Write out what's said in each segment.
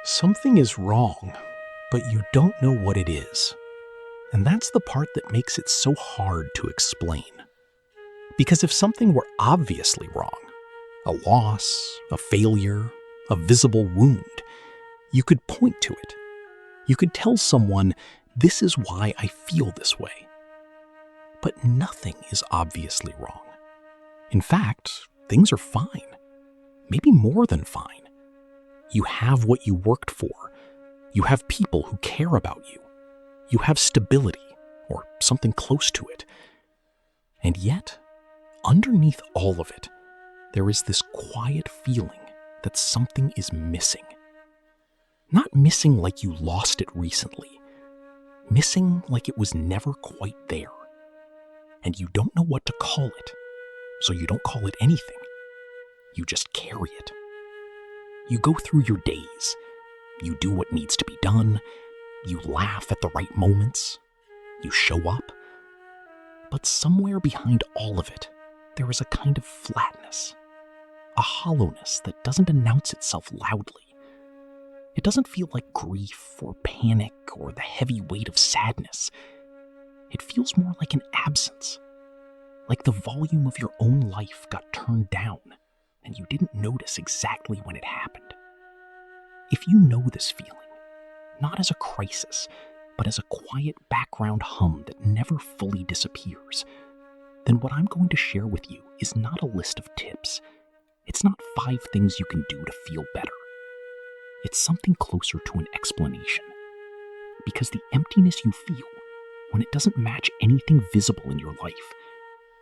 Something is wrong, but you don't know what it is. And that's the part that makes it so hard to explain. Because if something were obviously wrong, a loss, a failure, a visible wound, you could point to it. You could tell someone, this is why I feel this way. But nothing is obviously wrong. In fact, things are fine. Maybe more than fine. You have what you worked for. You have people who care about you. You have stability, or something close to it. And yet, underneath all of it, there is this quiet feeling that something is missing. Not missing like you lost it recently. Missing like it was never quite there. And you don't know what to call it, so you don't call it anything. You just carry it. You go through your days. You do what needs to be done. You laugh at the right moments. You show up. But somewhere behind all of it, there is a kind of flatness, a hollowness that doesn't announce itself loudly. It doesn't feel like grief or panic or the heavy weight of sadness. It feels more like an absence, like the volume of your own life got turned down and you didn't notice exactly when it happened. If you know this feeling, not as a crisis, but as a quiet background hum that never fully disappears, then what I'm going to share with you is not a list of tips. It's not 5 things you can do to feel better. It's something closer to an explanation. Because the emptiness you feel when it doesn't match anything visible in your life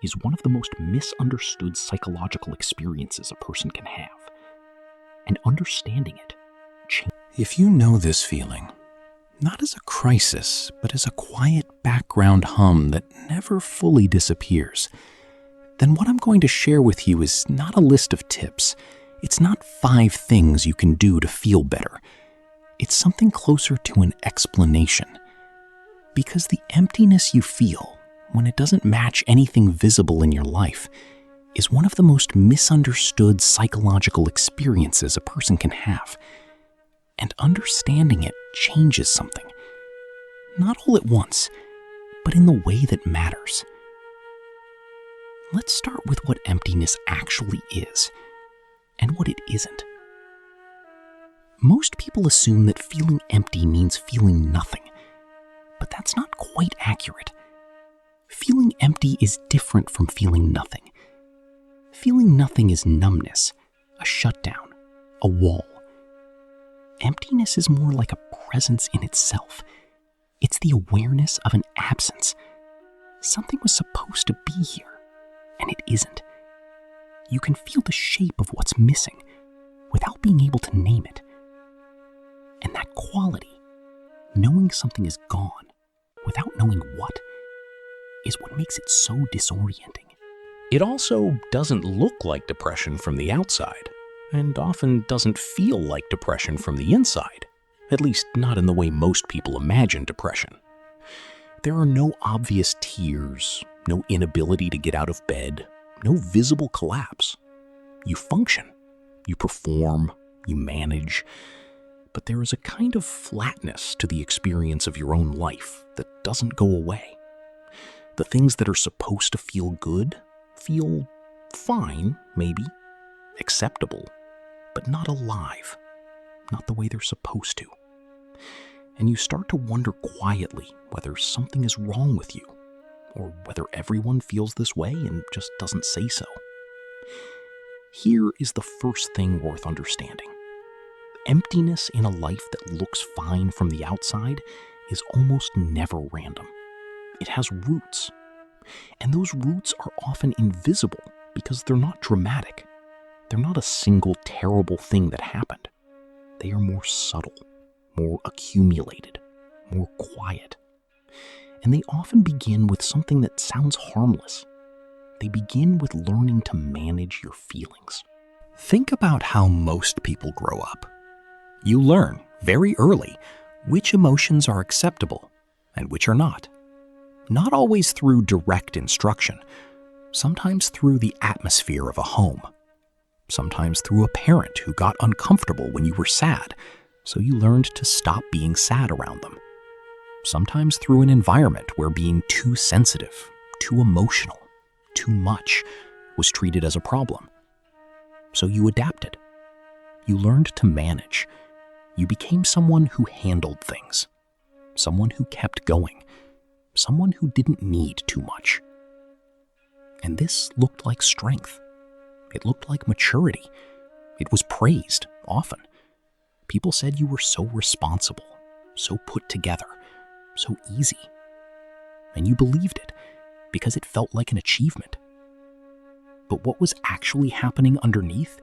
is one of the most misunderstood psychological experiences a person can have. And understanding it changes. If you know this feeling, not as a crisis, but as a quiet background hum that never fully disappears, then what I'm going to share with you is not a list of tips. It's not 5 things you can do to feel better. It's something closer to an explanation. Because the emptiness you feel when it doesn't match anything visible in your life is one of the most misunderstood psychological experiences a person can have. And understanding it changes something. Not all at once, but in the way that matters. Let's start with what emptiness actually is, and what it isn't. Most people assume that feeling empty means feeling nothing, but that's not quite accurate. Feeling empty is different from feeling nothing. Feeling nothing is numbness, a shutdown, a wall. Emptiness is more like a presence in itself. It's the awareness of an absence. Something was supposed to be here, and it isn't. You can feel the shape of what's missing without being able to name it. And that quality, knowing something is gone without knowing what, is what makes it so disorienting. It also doesn't look like depression from the outside, and often doesn't feel like depression from the inside, at least not in the way most people imagine depression. There are no obvious tears, no inability to get out of bed, no visible collapse. You function, you perform, you manage, but there is a kind of flatness to the experience of your own life that doesn't go away. The things that are supposed to feel good feel fine, maybe, acceptable, but not alive, not the way they're supposed to. And you start to wonder quietly whether something is wrong with you, or whether everyone feels this way and just doesn't say so. Here is the first thing worth understanding. Emptiness in a life that looks fine from the outside is almost never random. It has roots. And those roots are often invisible because they're not dramatic. They're not a single terrible thing that happened. They are more subtle, more accumulated, more quiet. And they often begin with something that sounds harmless. They begin with learning to manage your feelings. Think about how most people grow up. You learn very early which emotions are acceptable and which are not. Not always through direct instruction, sometimes through the atmosphere of a home, sometimes through a parent who got uncomfortable when you were sad, So you learned to stop being sad around them. Sometimes through an environment where being too sensitive, too emotional, too much was treated as a problem. So you adapted. You learned to manage. You became someone who handled things. Someone who kept going. Someone who didn't need too much. And this looked like strength. It looked like maturity. It was praised, often. People said you were so responsible, so put together, so easy. And you believed it because it felt like an achievement. But what was actually happening underneath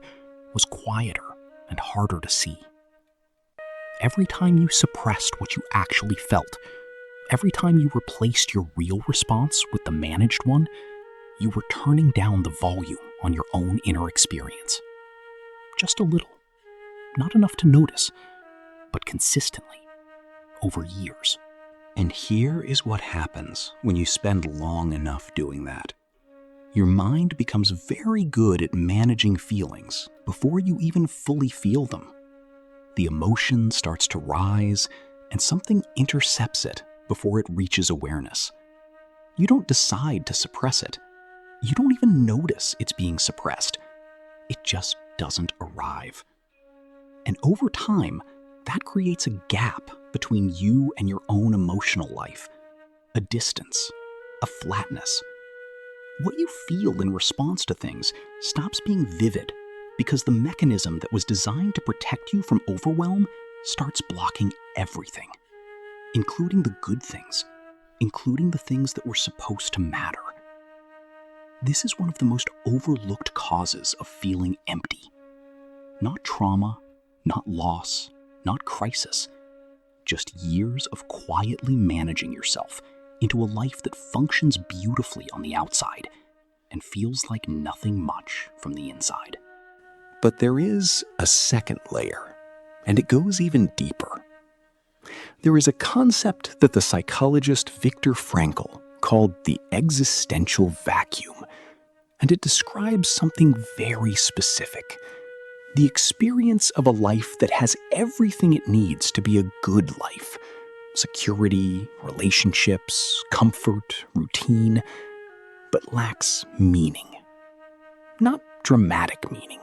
was quieter and harder to see. Every time you suppressed what you actually felt, every time you replaced your real response with the managed one, you were turning down the volume on your own inner experience. Just a little. Not enough to notice, but consistently, over years. And here is what happens when you spend long enough doing that. Your mind becomes very good at managing feelings before you even fully feel them. The emotion starts to rise, and something intercepts it before it reaches awareness. You don't decide to suppress it. You don't even notice it's being suppressed. It just doesn't arrive. And over time, that creates a gap between you and your own emotional life, a distance, a flatness. What you feel in response to things stops being vivid because the mechanism that was designed to protect you from overwhelm starts blocking everything, including the good things, including the things that were supposed to matter. This is one of the most overlooked causes of feeling empty. Not trauma, not loss, not crisis, just years of quietly managing yourself into a life that functions beautifully on the outside and feels like nothing much from the inside. But there is a second layer, and it goes even deeper. There is a concept that the psychologist Viktor Frankl called the existential vacuum, and it describes something very specific. The experience of a life that has everything it needs to be a good life. Security, relationships, comfort, routine, but lacks meaning. Not dramatic meaning,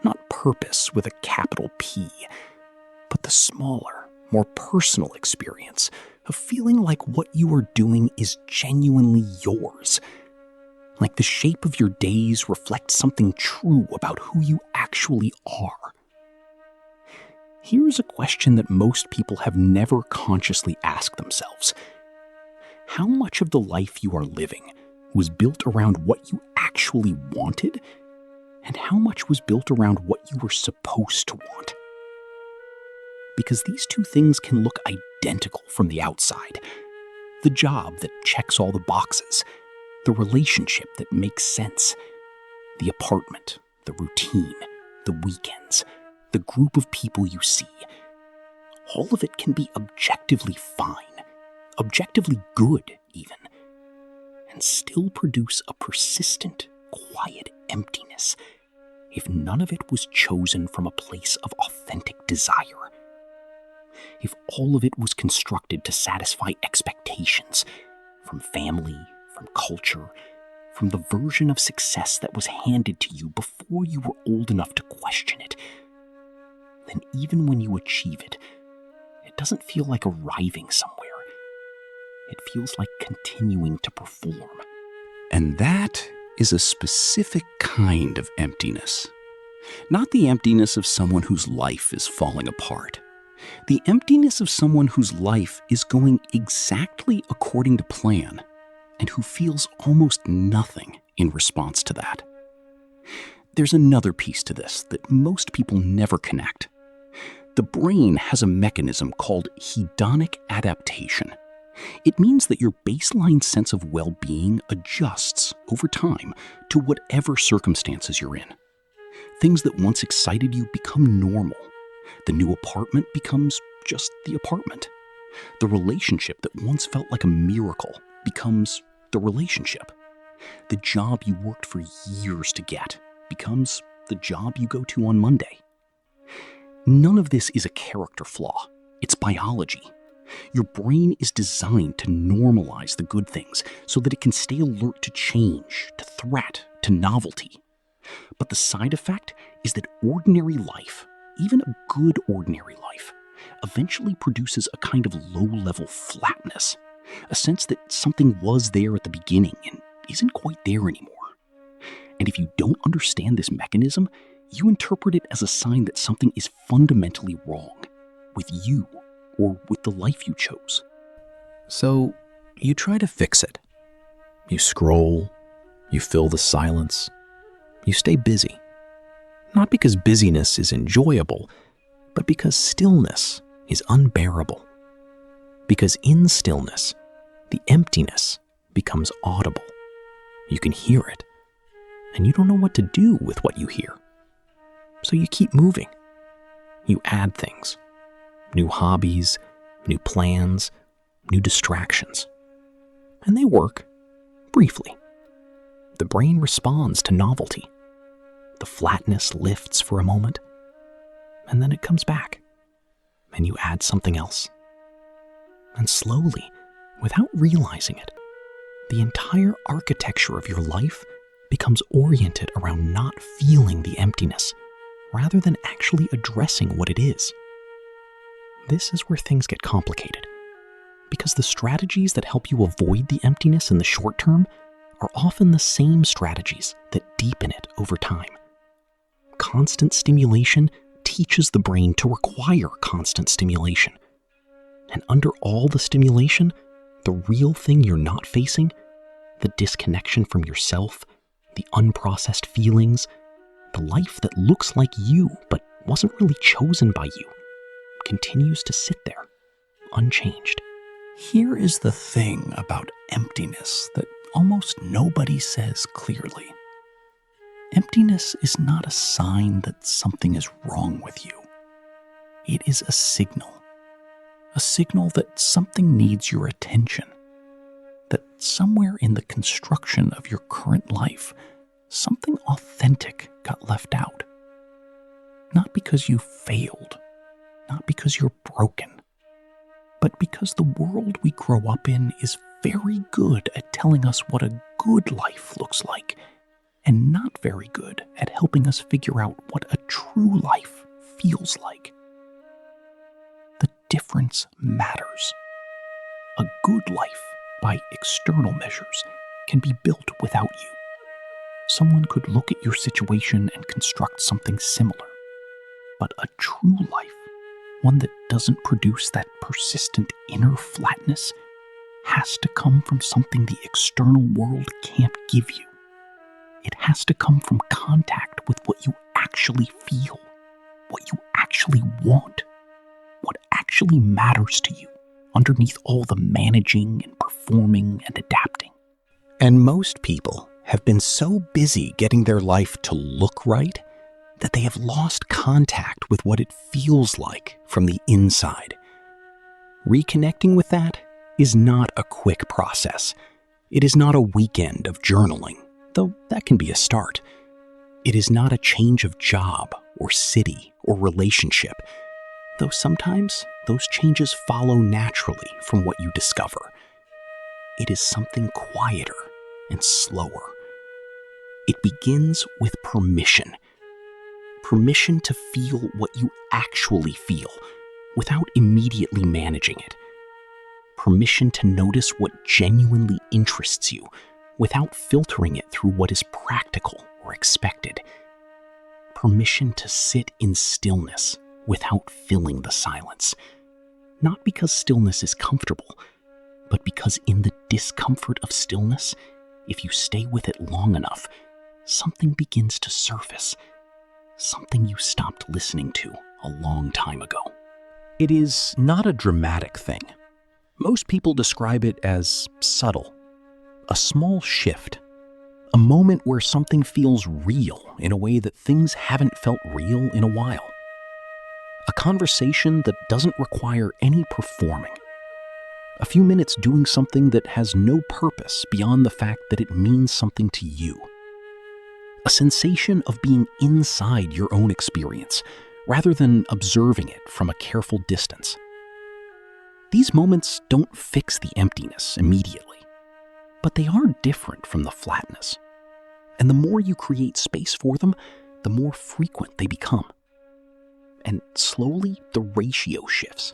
not purpose with a capital P, but the smaller, more personal experience of feeling like what you are doing is genuinely yours. Like the shape of your days reflects something true about who you actually are. Here's a question that most people have never consciously asked themselves. How much of the life you are living was built around what you actually wanted, and how much was built around what you were supposed to want? Because these two things can look identical from the outside. The job that checks all the boxes, the relationship that makes sense, the apartment, the routine, the weekends, the group of people you see. All of it can be objectively fine, objectively good even, and still produce a persistent, quiet emptiness if none of it was chosen from a place of authentic desire. If all of it was constructed to satisfy expectations from family, from culture, from the version of success that was handed to you before you were old enough to question it, then even when you achieve it, it doesn't feel like arriving somewhere. It feels like continuing to perform. And that is a specific kind of emptiness. Not the emptiness of someone whose life is falling apart. The emptiness of someone whose life is going exactly according to plan, and who feels almost nothing in response to that. There's another piece to this that most people never connect. The brain has a mechanism called hedonic adaptation. It means that your baseline sense of well-being adjusts over time to whatever circumstances you're in. Things that once excited you become normal. The new apartment becomes just the apartment. The relationship that once felt like a miracle becomes the relationship. The job you worked for years to get becomes the job you go to on Monday. None of this is a character flaw. It's biology. Your brain is designed to normalize the good things so that it can stay alert to change, to threat, to novelty. But the side effect is that ordinary life, even a good ordinary life, eventually produces a kind of low-level flatness, a sense that something was there at the beginning and isn't quite there anymore. And if you don't understand this mechanism, you interpret it as a sign that something is fundamentally wrong with you or with the life you chose. So you try to fix it. You scroll, you fill the silence, you stay busy. Not because busyness is enjoyable, but because stillness is unbearable. Because in stillness, the emptiness becomes audible. You can hear it, and you don't know what to do with what you hear. So you keep moving. You add things. New hobbies, new plans, new distractions. And they work, briefly. The brain responds to novelty. The flatness lifts for a moment, and then it comes back. And you add something else. And slowly, without realizing it, the entire architecture of your life becomes oriented around not feeling the emptiness, rather than actually addressing what it is. This is where things get complicated, because the strategies that help you avoid the emptiness in the short term are often the same strategies that deepen it over time. Constant stimulation teaches the brain to require constant stimulation. And under all the stimulation, the real thing you're not facing, the disconnection from yourself, the unprocessed feelings, the life that looks like you but wasn't really chosen by you, continues to sit there, unchanged. Here is the thing about emptiness that almost nobody says clearly. Emptiness is not a sign that something is wrong with you. It is a signal that something needs your attention, that somewhere in the construction of your current life, something authentic got left out. Not because you failed, not because you're broken, but because the world we grow up in is very good at telling us what a good life looks like, and not very good at helping us figure out what a true life feels like. The difference matters. A good life, by external measures, can be built without you. Someone could look at your situation and construct something similar. But a true life, one that doesn't produce that persistent inner flatness, has to come from something the external world can't give you. It has to come from contact with what you actually feel, what you actually want, what actually matters to you underneath all the managing and performing and adapting. And most people have been so busy getting their life to look right that they have lost contact with what it feels like from the inside. Reconnecting with that is not a quick process. It is not a weekend of journaling, though that can be a start. It is not a change of job or city or relationship, though sometimes those changes follow naturally from what you discover. It is something quieter and slower. It begins with permission. Permission to feel what you actually feel without immediately managing it. Permission to notice what genuinely interests you without filtering it through what is practical or expected. Permission to sit in stillness without filling the silence. Not because stillness is comfortable, but because in the discomfort of stillness, if you stay with it long enough, something begins to surface. Something you stopped listening to a long time ago. It is not a dramatic thing. Most people describe it as subtle. A small shift. A moment where something feels real in a way that things haven't felt real in a while. A conversation that doesn't require any performing. A few minutes doing something that has no purpose beyond the fact that it means something to you. A sensation of being inside your own experience, rather than observing it from a careful distance. These moments don't fix the emptiness immediately, but they are different from the flatness. And the more you create space for them, the more frequent they become. And slowly, the ratio shifts.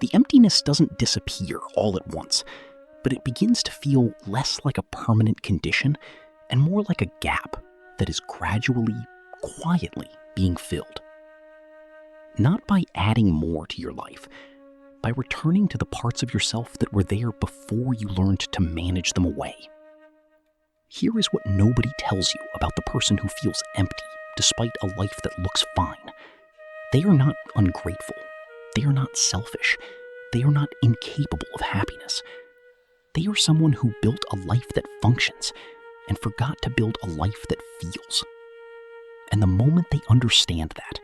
The emptiness doesn't disappear all at once, but it begins to feel less like a permanent condition and more like a gap that is gradually, quietly being filled. Not by adding more to your life, by returning to the parts of yourself that were there before you learned to manage them away. Here is what nobody tells you about the person who feels empty despite a life that looks fine. They are not ungrateful. They are not selfish. They are not incapable of happiness. They are someone who built a life that functions and forgot to build a life that feels. And the moment they understand that,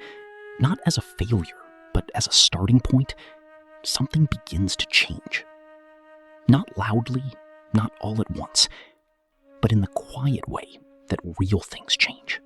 not as a failure, but as a starting point, something begins to change. Not loudly, not all at once, but in the quiet way that real things change.